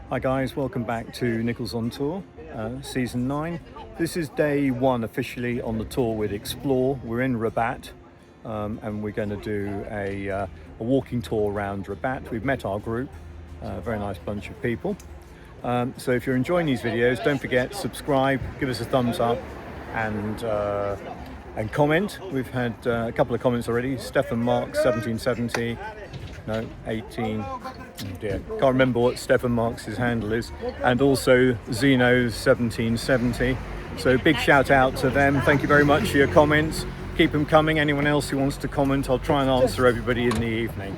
Hi guys, welcome back to Nichols on Tour, Season 9. This is day 1 officially on the tour with Explore. We're in Rabat and we're going to do a walking tour around Rabat. We've met our group, a very nice bunch of people. So if you're enjoying these videos, don't forget, subscribe, give us a thumbs up and comment. We've had a couple of comments already. Stefan Marks 1770. No, 18. Oh dear, can't remember what Stefan Marks' handle is. And also Zeno's 1770. So big shout out to them. Thank you very much for your comments. Keep them coming. Anyone else who wants to comment, I'll try and answer everybody in the evening.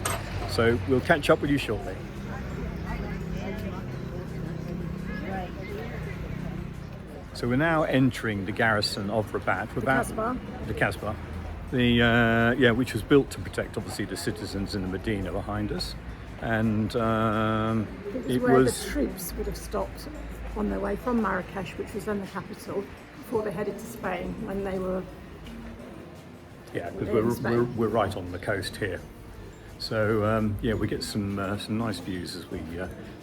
So we'll catch up with you shortly. So we're now entering the garrison of Rabat. The Kasbah. The Kasbah. Which was built to protect, obviously, the citizens in the Medina behind us, and it was the troops would have stopped on their way from Marrakesh, which was then the capital, before they headed to Spain when they were. Yeah, because we're right on the coast here, so we get some nice views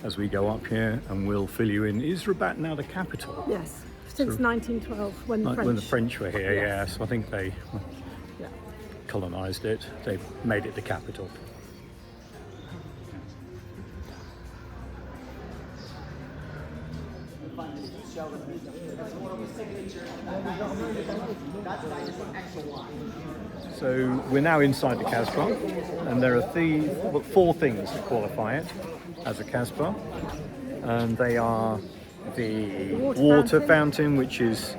as we go up here, and we'll fill you in. Is Rabat now the capital? Yes, since 1912 when the French were here. Yes. So I think they. Colonised it, they made it the capital. So we're now inside the Kasbah, and there are 4 things that qualify it as a Kasbah, and they are the water fountain, which is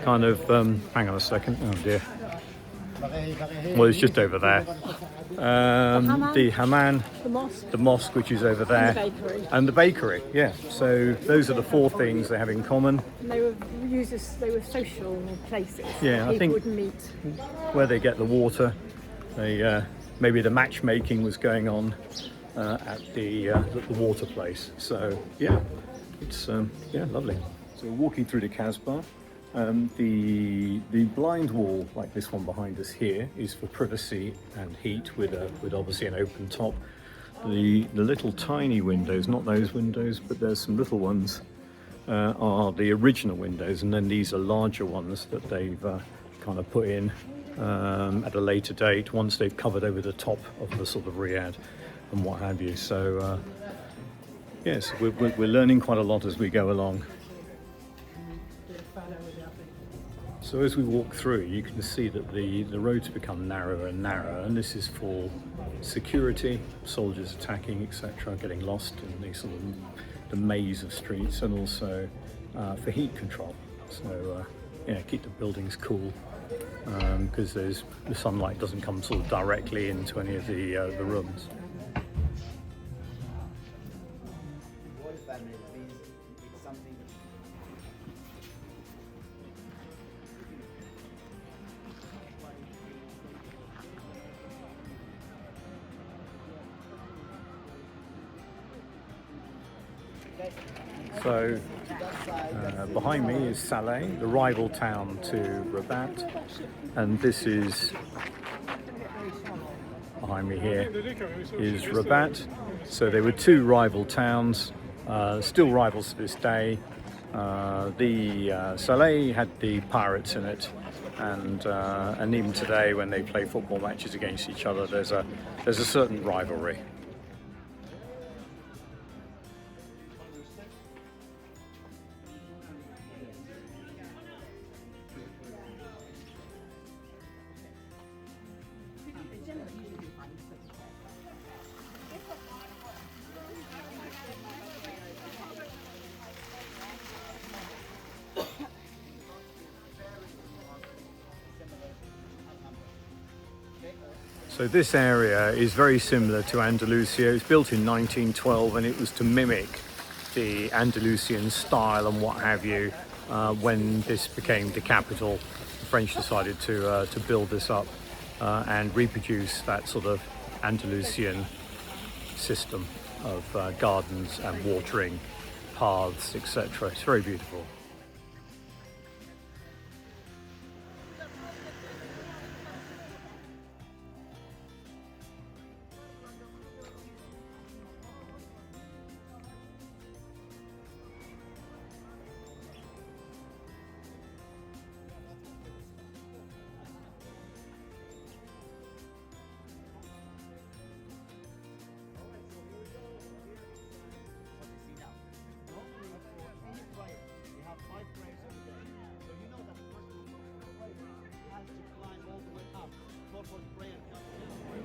kind of, hang on a second, oh dear. Well, it's just over there. The Hammam, the mosque, which is over there, and the bakery. Yeah. So those are the 4 things they have in common. And they were they were social places. Yeah, I think would meet. Where they get the water, they maybe the matchmaking was going on at the water place. So yeah, it's lovely. So we're walking through the Kasbah. The blind wall, like this one behind us here, is for privacy and heat, with obviously an open top. The little tiny windows, not those windows, but there's some little ones, are the original windows, and then these are larger ones that they've kind of put in at a later date, once they've covered over the top of the sort of riad and what have you. So yes, we're learning quite a lot as we go along. So as we walk through, you can see that the roads become narrower and narrower, and this is for security, soldiers attacking, etc., getting lost in the sort of the maze of streets, and also for heat control. So keep the buildings cool, because the sunlight doesn't come sort of directly into any of the rooms. So behind me is Saleh, the rival town to Rabat, and this is behind me here is Rabat. So there were 2 rival towns, still rivals to this day. The Saleh had the pirates in it, and even today when they play football matches against each other, there's a certain rivalry. So this area is very similar to Andalusia. It was built in 1912, and it was to mimic the Andalusian style and what have you. When this became the capital, the French decided to build this up and reproduce that sort of Andalusian system of gardens and watering paths, etc. It's very beautiful.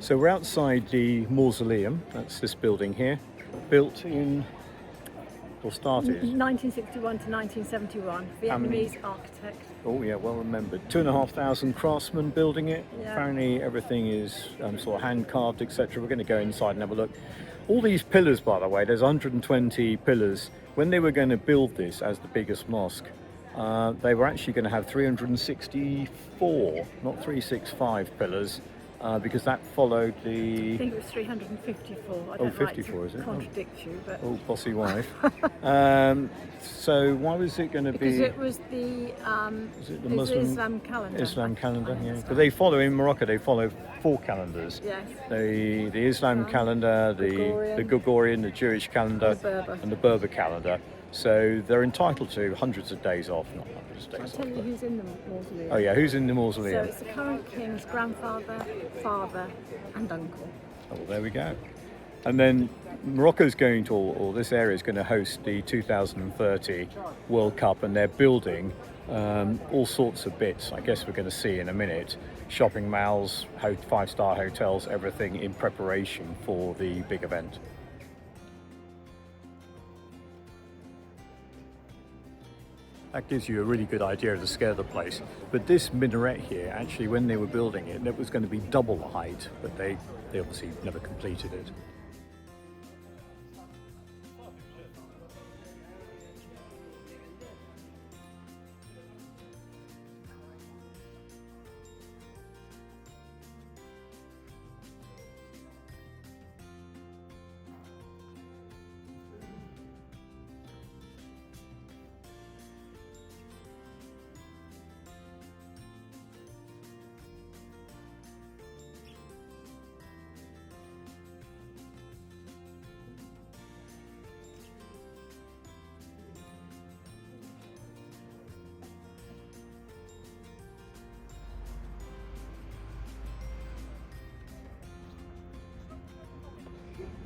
So we're outside the mausoleum. That's this building here, built in, or started 1961 to 1971. Vietnamese architect. Oh yeah, well remembered. 2,500 craftsmen building it. Yeah. Apparently everything is sort of hand carved, etc. We're going to go inside and have a look. All these pillars, by the way, there's 120 pillars. When they were going to build this as the biggest mosque, they were actually going to have 364, not 365 pillars, because that followed the... I think it was 354. I don't 54, like is to it? contradict you, but... Oh, bossy wife. So why was it going to be... Because it was the, is it the Muslim Islam calendar. Islam calendar, yeah. But they follow, in Morocco, they follow 4 calendars. Yes. The Islam calendar, the Gregorian, the Jewish calendar, and the Berber calendar. So they're entitled to hundreds of days off, not hundreds of days I'll off. tell you who's in the mausoleum. Oh yeah, who's in the So mausoleum? it's the current king's grandfather, father and uncle. Oh, well, there we go. And then Morocco's going to, or this area is going to host the 2030 World Cup, and they're building all sorts of bits. I guess we're going to see in a minute. Shopping malls, 5-star hotels, everything in preparation for the big event. That gives you a really good idea of the scale of the place. But this minaret here, actually, when they were building it, it was going to be double the height, but they obviously never completed it.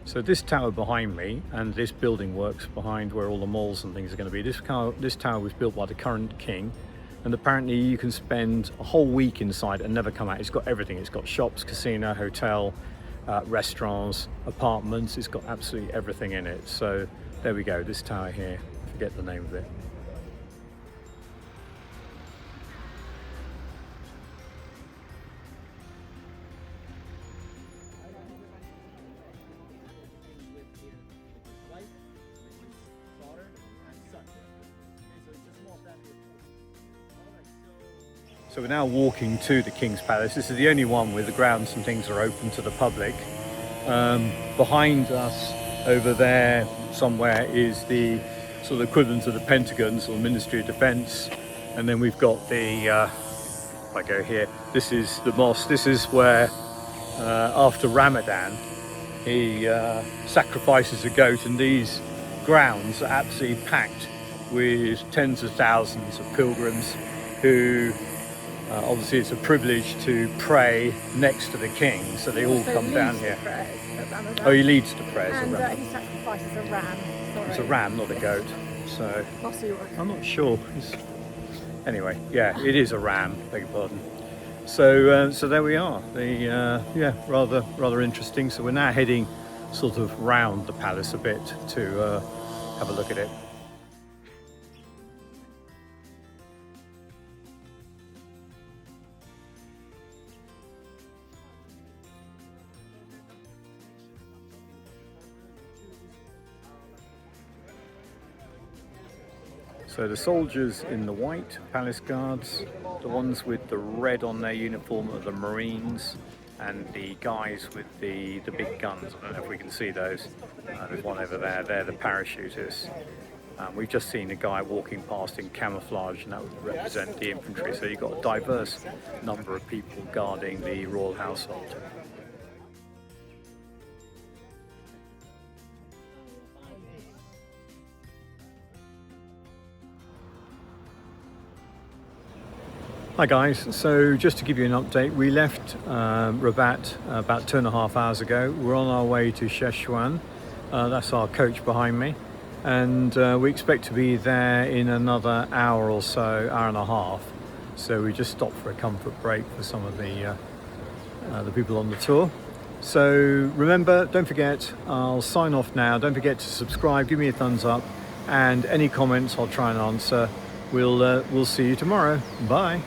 So this tower behind me, and this building works behind where all the malls and things are going to be. This tower was built by the current king, and apparently you can spend a whole week inside and never come out. It's got everything. It's got shops, casino, hotel, restaurants, apartments. It's got absolutely everything in it. So there we go, this tower here. I forget the name of it. So we're now walking to the King's Palace. This is the only one where the grounds and things are open to the public. Behind us over there somewhere is the sort of equivalent of the Pentagon or Ministry of Defence. And then we've got the, if I go here, this is the mosque. This is where after Ramadan he sacrifices a goat, and these grounds are absolutely packed with tens of thousands of pilgrims who obviously it's a privilege to pray next to the king, so they all come down here. Oh, he leads to prayers. And he sacrifices a ram. Sorry. It's a ram, not a goat. So I'm not sure. Anyway, yeah, it is a ram. Beg your pardon. So there we are. Yeah, rather interesting. So we're now heading sort of round the palace a bit to have a look at it. So the soldiers in the white, palace guards, the ones with the red on their uniform are the Marines, and the guys with the big guns, I don't know if we can see those, there's one over there, they're the parachutists. We've just seen a guy walking past in camouflage, and that would represent the infantry, so you've got a diverse number of people guarding the royal household. Hi guys, so just to give you an update, we left Rabat about 2.5 hours ago. We're on our way to Szechuan. That's our coach behind me, and we expect to be there in another hour or so, hour and a half. So we just stopped for a comfort break for some of the people on the tour. So remember, don't forget, I'll sign off now. Don't forget to subscribe, give me a thumbs up, and any comments I'll try and answer. We'll see you tomorrow. Bye.